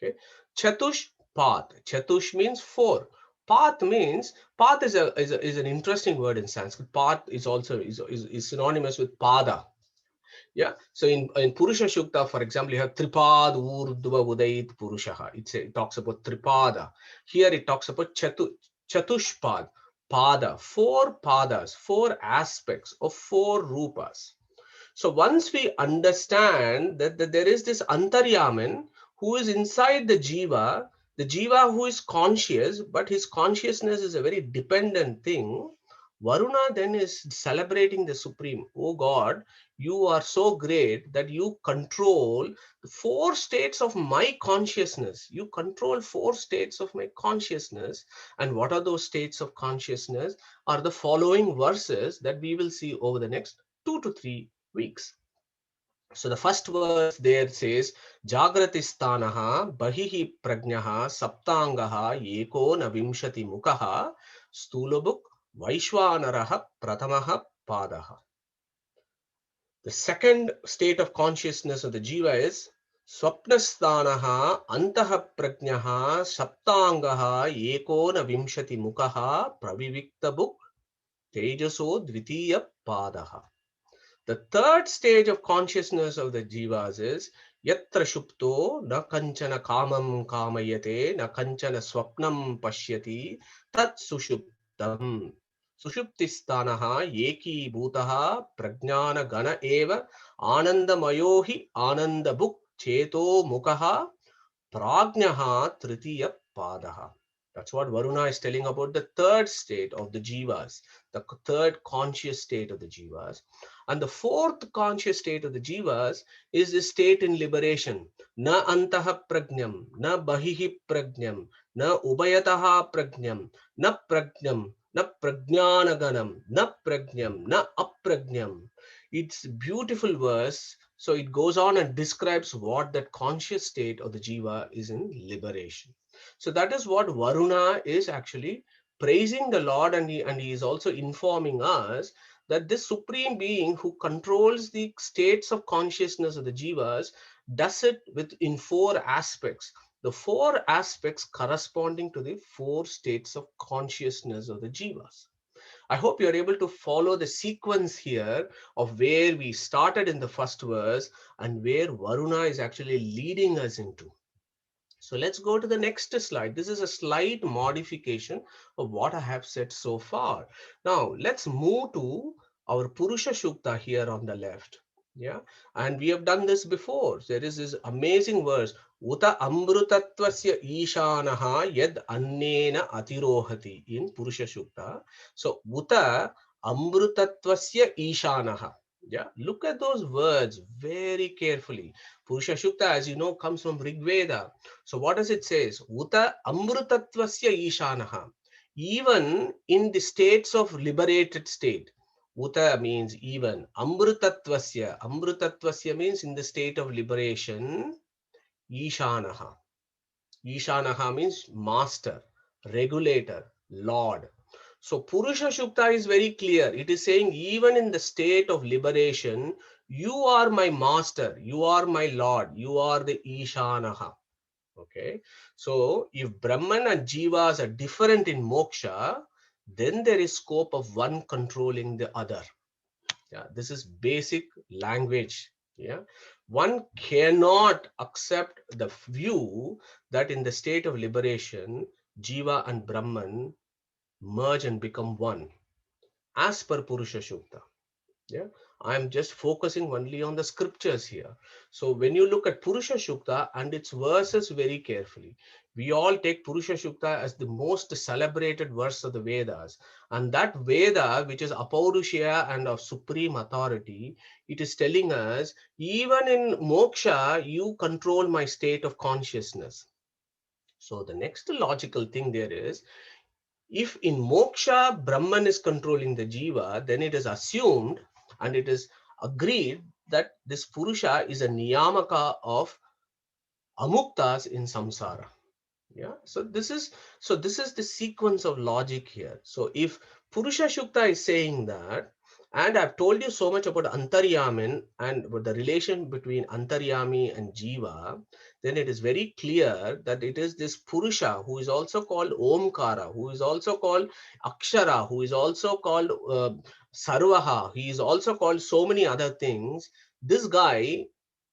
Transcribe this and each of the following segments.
Okay. Chatush path. Chatush means four. Path is an interesting word in Sanskrit. Path is also is synonymous with pada. Yeah. So in Purusha Shukta, for example, you have Tripad Urdhva Udait Purushaha. It talks about Tripada. Here it talks about Chatushpad. Pada. Four padas, four aspects of four rupas. So once we understand that there is this Antaryaman who is inside the Jiva who is conscious, but his consciousness is a very dependent thing. Varuna then is celebrating the Supreme. Oh God, you are so great that you control the four states of my consciousness. You control four states of my consciousness. And what are those states of consciousness? Are the following verses that we will see over the next 2 to 3 weeks. So the first verse there says, Jagratistanaha Bahihi Prajnaha Saptangaha Eko Navimshati Mukaha Stulabuk Vaishwanaraha Pratamaha Padaha. The second state of consciousness of the Jiva is Swapnasthanaha Antaha Prajnaha Saptangaha Eko Navimshati Mukaha Praviviktabuk Tejaso Dvitiya Padaha. The third stage of consciousness of the jivas is Yatra Shupto na kanchana kamam kamayate na kanchana swapnam pashyati tat sushuptam. Sushuptistanaha yeki bhutaha prajnana gana eva anandamayo hi anandabhuk cheto mukaha prajnaha tritiya padaha. That's what Varuna is telling about the third state of the jivas, the third conscious state of the jivas. And the fourth conscious state of the jivas is the state in liberation. Na antaha prajnam, na bahihi prajnam, na ubayataha prajnam, na prajnam, na prajnanaganam, na prajnam, na aprajnam. It's a beautiful verse. So it goes on and describes what that conscious state of the jiva is in liberation. So that is what Varuna is actually praising the Lord, and he is also informing us that this supreme being who controls the states of consciousness of the jivas does it with in four aspects, the four aspects corresponding to the four states of consciousness of the jivas. I hope you're able to follow the sequence here of where we started in the first verse and where Varuna is actually leading us into. So let's go to the next slide. This is a slight modification of what I have said so far. Now let's move to our Purusha Shukta here on the left. Yeah, and we have done this before. There is this amazing verse, Uta Amrutatvasya Ishanaha Yad Annena Atirohati in Purusha Shukta. So Uta Amrutatvasya Ishanaha. Yeah, look at those words very carefully. Purusha Shukta, as you know, comes from Rig Veda. So what does it say? Uta amrutatvasya ishanaha. Even in the states of liberated state. Uta means even. Amrutatvasya. Amrutatvasya means in the state of liberation. Ishanaha. Ishanaha means master, regulator, lord. So Purusha Shukta is very clear. It is saying even in the state of liberation, you are my master, you are my lord, you are the Ishanaha. Okay, so if Brahman and Jivas are different in moksha, then there is scope of one controlling the other. Yeah, this is basic language. Yeah, one cannot accept the view that in the state of liberation, Jiva and Brahman merge and become one, as per Purusha Shukta. Yeah, I'm just focusing only on the scriptures here. So when you look at Purusha Shukta and its verses very carefully, we all take Purusha Shukta as the most celebrated verse of the Vedas. And that Veda, which is Apaurushya and of supreme authority, it is telling us, even in moksha, you control my state of consciousness. So the next logical thing there is, if in moksha Brahman is controlling the jiva, then it is assumed and it is agreed that this Purusha is a niyamaka of amuktas in samsara. Yeah, so this is the sequence of logic here. So if Purusha Shukta is saying that And I've told you so much about Antaryamin and about the relation between Antaryami and Jiva. Then it is very clear that it is this Purusha who is also called Omkara, who is also called Akshara, who is also called Sarvaha. He is also called so many other things. This guy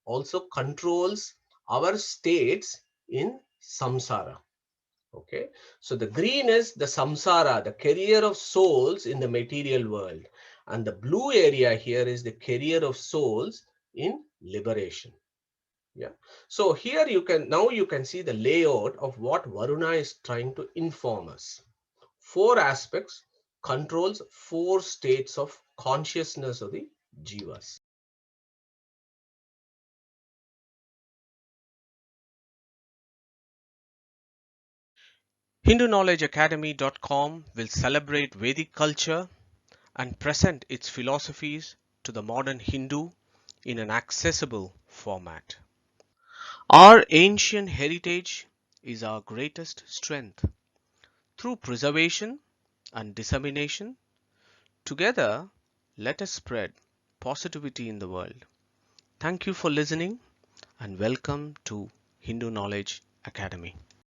also controls our states in samsara. Okay, so the green is the samsara, the career of souls in the material world, and the blue area here is the career of souls in liberation. Yeah, so here you can now you can see the layout of what Varuna is trying to inform us. Four aspects controls four states of consciousness of the jivas. HinduKnowledgeAcademy.com will celebrate Vedic culture and present its philosophies to the modern Hindu in an accessible format. Our ancient heritage is our greatest strength. Through preservation and dissemination, together let us spread positivity in the world. Thank you for listening and welcome to Hindu Knowledge Academy.